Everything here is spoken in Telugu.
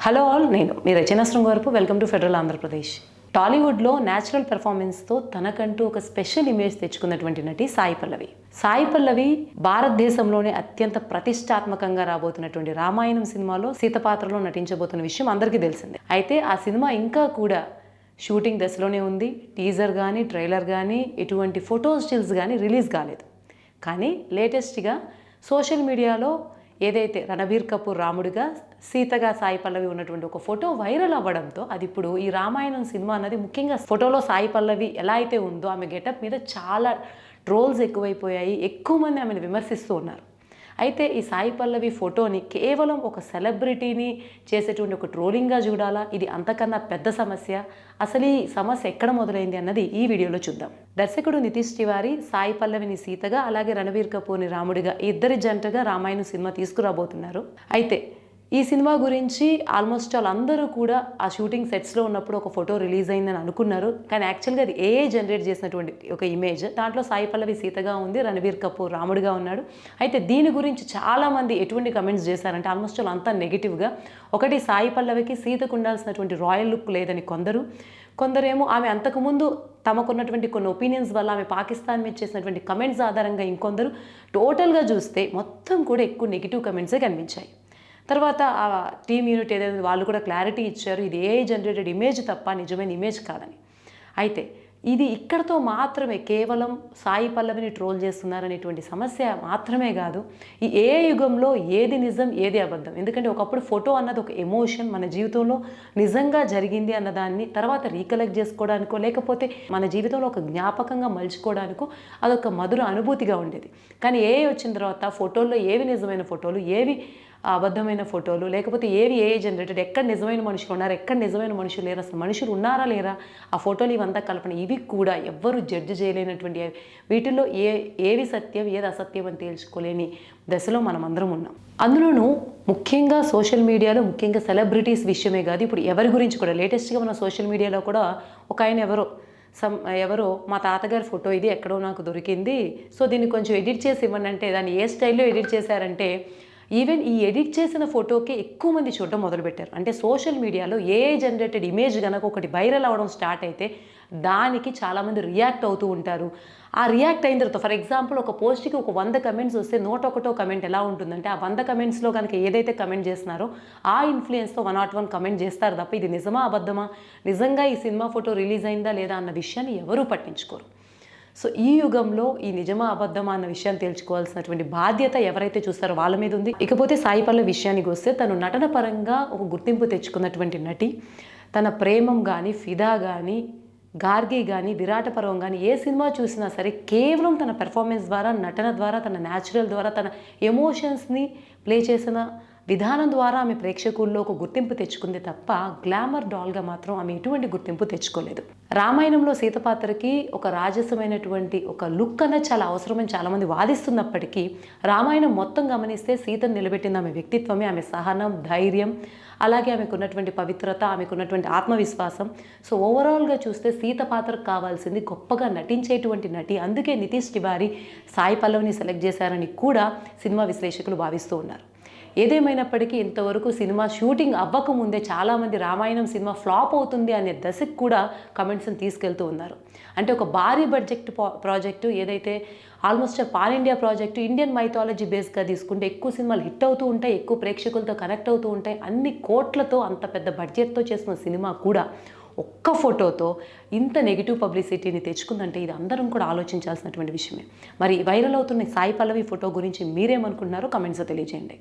హలో ఆల్, నేను మీ Rachana Srungarapu. Welcome to federal Andhra Pradesh. టాలీవుడ్లో న్యాచురల్ పెర్ఫార్మెన్స్తో తనకంటూ ఒక స్పెషల్ ఇమేజ్ తెచ్చుకున్నటువంటి నటి సాయి పల్లవి. సాయి పల్లవి భారతదేశంలోనే అత్యంత ప్రతిష్టాత్మకంగా రాబోతున్నటువంటి రామాయణం సినిమాలో సీత పాత్రలో నటించబోతున్న విషయం అందరికీ తెలిసిందే. అయితే ఆ సినిమా ఇంకా కూడా షూటింగ్ దశలోనే ఉంది. టీజర్ కానీ, ట్రైలర్ కానీ, ఎటువంటి ఫోటో స్టిల్స్ కానీ రిలీజ్ కాలేదు. కానీ లేటెస్ట్గా సోషల్ మీడియాలో ఏదైతే రణబీర్ కపూర్ రాముడిగా, సీతగా సాయి పల్లవి ఉన్నటువంటి ఒక ఫోటో వైరల్ అవ్వడంతో అది ఇప్పుడు ఈ రామాయణం సినిమా అన్నది, ముఖ్యంగా ఫోటోలో సాయి పల్లవి ఎలా అయితే ఉందో ఆమె గెటప్ మీద చాలా ట్రోల్స్ ఎక్కువైపోయాయి. ఎక్కువ మంది ఆమెను విమర్శిస్తూ ఉన్నారు. అయితే ఈ సాయి పల్లవి ఫోటోని కేవలం ఒక సెలబ్రిటీని చేసేటువంటి ఒక ట్రోలింగ్గా చూడాలా? ఇది అంతకన్నా పెద్ద సమస్య. అసలు ఈ సమస్య ఎక్కడ మొదలైంది అన్నది ఈ వీడియోలో చూద్దాం. దర్శకుడు నితీష్ తివారీ సాయి పల్లవిని సీతగా, అలాగే రణబీర్ కపూర్ని రాముడిగా, ఇద్దరి జంటగా రామాయణం సినిమా తీసుకురాబోతున్నారు. అయితే ఈ సినిమా గురించి ఆల్మోస్ట్ అందరూ కూడా ఆ షూటింగ్ సెట్స్లో ఉన్నప్పుడు ఒక ఫోటో రిలీజ్ అయిందని అనుకున్నారు. కానీ యాక్చువల్గా అది ఏఐ జనరేట్ చేసినటువంటి ఒక ఇమేజ్. దాంట్లో సాయి పల్లవి సీతగా ఉంది, రణబీర్ కపూర్ రాముడిగా ఉన్నాడు. అయితే దీని గురించి చాలామంది ఎటువంటి కమెంట్స్ చేశారంటే ఆల్మోస్ట్ అంతా నెగిటివ్గా. ఒకటి, సాయి పల్లవికి సీతకు ఉండాల్సినటువంటి రాయల్ లుక్ లేదని కొందరేమో ఆమె అంతకుముందు తమకున్నటువంటి కొన్ని ఒపీనియన్స్ వల్ల ఆమె పాకిస్తాన్ మీద చేసినటువంటి కమెంట్స్ ఆధారంగా, ఇంకొందరు టోటల్గా చూస్తే మొత్తం కూడా ఎక్కువ నెగిటివ్ కమెంట్సే కనిపించాయి. తర్వాత ఆ టీమ్ యూనిట్ ఏదైతే వాళ్ళు కూడా క్లారిటీ ఇచ్చారు, ఇది ఏఐ జనరేటెడ్ ఇమేజ్ తప్ప నిజమైన ఇమేజ్ కాదని. అయితే ఇది ఇక్కడతో మాత్రమే కేవలం సాయి పల్లవిని ట్రోల్ చేస్తున్నారనేటువంటి సమస్య మాత్రమే కాదు. ఈ ఏఐ యుగంలో ఏది నిజం, ఏది అబద్ధం? ఎందుకంటే ఒకప్పుడు ఫోటో అన్నది ఒక ఎమోషన్, మన జీవితంలో నిజంగా జరిగింది అన్నదాన్ని తర్వాత రీకలెక్ట్ చేసుకోవడానికో, లేకపోతే మన జీవితంలో ఒక జ్ఞాపకంగా మలుచుకోవడానికో అదొక మధుర అనుభూతిగా ఉండేది. కానీ ఏఐ వచ్చిన తర్వాత ఫోటోల్లో ఏవి నిజమైన ఫోటోలు, ఏవి అబద్ధమైన ఫోటోలు, లేకపోతే ఏవి ఏఐ జనరేటెడ్, ఎక్కడ నిజమైన మనుషులు ఉన్నారు, ఎక్కడ నిజమైన మనుషులు లేరు, అసలు మనుషులు ఉన్నారా లేరా, ఆ ఫోటోలు ఇవంతా కల్పన, ఇవి కూడా ఎవ్వరూ జడ్జి చేయలేనటువంటి వీటిల్లో ఏవి సత్యం, ఏది అసత్యం అని తేల్చుకోలేని దశలో మనం అందరం ఉన్నాం. అందులోనూ ముఖ్యంగా సోషల్ మీడియాలో, ముఖ్యంగా సెలబ్రిటీస్ విషయమే కాదు, ఇప్పుడు ఎవరి గురించి కూడా లేటెస్ట్గా మన సోషల్ మీడియాలో కూడా ఒక ఆయన ఎవరో మా తాతగారి ఫోటో ఇది ఎక్కడో నాకు దొరికింది, సో దీన్ని కొంచెం ఎడిట్ చేసి ఇవ్వండి అంటే, దాన్ని ఏ స్టైల్లో ఎడిట్ చేశారంటే ఈవెన్ ఈ ఎడిట్ చేసిన ఫోటోకే ఎక్కువ మంది చూడడం మొదలుపెట్టారు. అంటే సోషల్ మీడియాలో ఏఐ జనరేటెడ్ ఇమేజ్ కనుక ఒకటి వైరల్ అవ్వడం స్టార్ట్ అయితే దానికి చాలామంది రియాక్ట్ అవుతూ ఉంటారు. ఆ రియాక్ట్ అయిన తర్వాత, ఫర్ ఎగ్జాంపుల్, ఒక పోస్ట్కి ఒక 100 కమెంట్స్ వస్తే 101వ కమెంట్ ఎలా ఉంటుందంటే, ఆ 100 కమెంట్స్లో కనుక ఏదైతే కమెంట్ చేస్తున్నారో ఆ ఇన్ఫ్లుయెన్స్తో 101 కమెంట్ చేస్తారు తప్ప ఇది నిజమా అబద్ధమా, నిజంగా ఈ సినిమా ఫోటో రిలీజ్ అయిందా లేదా అన్న విషయాన్ని ఎవరూ పట్టించుకోరు. సో ఈ యుగంలో ఈ నిజమా అబద్ధమా అన్న విషయాన్ని తేల్చుకోవాల్సినటువంటి బాధ్యత ఎవరైతే చూస్తారో వాళ్ళ మీద ఉంది. ఇకపోతే సాయి పల్లవి విషయానికి వస్తే, తను నటన పరంగా ఒక గుర్తింపు తెచ్చుకున్నటువంటి నటి. తన ప్రేమం కానీ, ఫిదా కానీ, గార్గి కానీ, విరాట పర్వం కానీ ఏ సినిమా చూసినా సరే కేవలం తన పెర్ఫార్మెన్స్ ద్వారా, నటన ద్వారా, తన న్యాచురల్ ద్వారా, తన ఎమోషన్స్ని ప్లే చేసిన విధానం ద్వారా ఆమె ప్రేక్షకుల్లో ఒక గుర్తింపు తెచ్చుకుంది తప్ప గ్లామర్ డాల్గా మాత్రం ఆమె ఎటువంటి గుర్తింపు తెచ్చుకోలేదు. రామాయణంలో సీత పాత్రకి ఒక రాజసమైనటువంటి ఒక లుక్ అనేది చాలా అవసరమని చాలామంది వాదిస్తున్నప్పటికీ, రామాయణం మొత్తం గమనిస్తే సీతను నిలబెట్టింది ఆమె వ్యక్తిత్వమే, ఆమె సహనం, ధైర్యం, అలాగే ఆమెకు ఉన్నటువంటి పవిత్రత, ఆమెకు ఉన్నటువంటి ఆత్మవిశ్వాసం. సో ఓవరాల్గా చూస్తే సీత పాత్రకు కావాల్సింది గొప్పగా నటించేటువంటి నటి. అందుకే నితీష్ తివారీ సాయి పల్లవిని సెలెక్ట్ చేశారని కూడా సినిమా విశ్లేషకులు భావిస్తూ ఉన్నారు. ఏదేమైనప్పటికీ ఇంతవరకు సినిమా షూటింగ్ అవ్వకముందే చాలామంది రామాయణం సినిమా ఫ్లాప్ అవుతుంది అనే దశకు కూడా కమెంట్స్ని తీసుకెళ్తూ ఉన్నారు. అంటే ఒక భారీ బడ్జెట్ ప్రాజెక్టు ఏదైతే almost pan India project, Indian mythology బేస్గా తీసుకుంటే ఎక్కువ సినిమాలు హిట్ అవుతూ ఉంటాయి, ఎక్కువ ప్రేక్షకులతో కనెక్ట్ అవుతూ ఉంటాయి. అన్ని కోట్లతో, అంత పెద్ద బడ్జెట్తో చేసిన సినిమా కూడా ఒక్క ఫోటోతో ఇంత నెగిటివ్ పబ్లిసిటీని తెచ్చుకుందంటే ఇది అందరం కూడా ఆలోచించాల్సినటువంటి విషయమే. మరి వైరల్ అవుతున్న సాయి పల్లవి ఫోటో గురించి మీరేమనుకుంటున్నారో కమెంట్స్లో తెలియజేయండి.